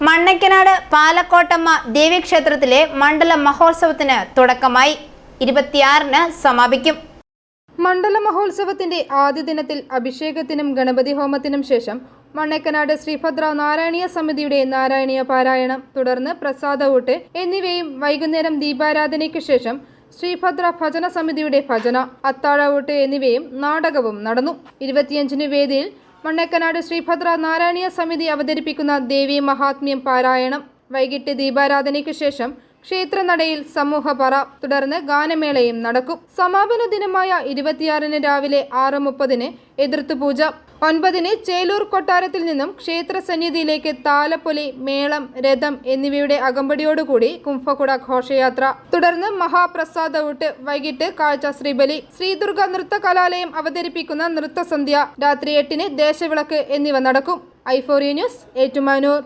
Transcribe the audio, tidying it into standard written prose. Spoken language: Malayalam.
മണ്ണയ്ക്കനാട് പാലക്കോട്ടമ്മ ദേവീക്ഷേത്രത്തിലെ മണ്ഡല മഹോത്സവത്തിന് തുടക്കമായി. 26-ന് സമാപിക്കും. മണ്ഡല മഹോത്സവത്തിന്റെ ആദ്യ ദിനത്തിൽ അഭിഷേകത്തിനും ഗണപതി ഹോമത്തിനും ശേഷം മണ്ണയ്ക്കനാട് ശ്രീഭദ്ര നാരായണീയ സമിതിയുടെ നാരായണീയ പാരായണം, തുടർന്ന് പ്രസാദഊട്ട് എന്നിവയും വൈകുന്നേരം ദീപാരാധനയ്ക്ക് ശേഷം ശ്രീഭദ്ര ഭജന സമിതിയുടെ ഭജന, അത്താഴഊട്ട് എന്നിവയും നാടകവും നടന്നു. 25-ന് വേദിയിൽ മണ്ണയ്ക്കനാട് ശ്രീഭദ്ര നാരായണീയ സമിതി അവതരിപ്പിക്കുന്ന ദേവി മഹാത്മ്യം പാരായണം, വൈകിട്ട് ദീപാരാധനയ്ക്ക് ശേഷം ക്ഷേത്രനടയിൽ സമൂഹപറ, തുടർന്ന് ഗാനമേളയും നടക്കും. സമാപന ദിനമായ 26-ന് രാവിലെ 6:30-ന് എതിർത്തുപൂജ, 9-ന് ചേലൂർ കൊട്ടാരത്തിൽ നിന്നും ക്ഷേത്ര സന്നിധിയിലേക്ക് താലപ്പൊലി, മേളം, രഥം എന്നിവയുടെ അകമ്പടിയോടുകൂടി കുംഭകുട ഘോഷയാത്ര, തുടർന്ന് മഹാപ്രസാദഊട്ട്, വൈകിട്ട് കാഴ്ച ശ്രീബലി, ശ്രീദുർഗ നൃത്ത കലാലയം അവതരിപ്പിക്കുന്ന നൃത്തസന്ധ്യ, രാത്രി 8-ന് ദേശവിളക്ക് എന്നിവ നടക്കും. i4u news, Ettumanoor.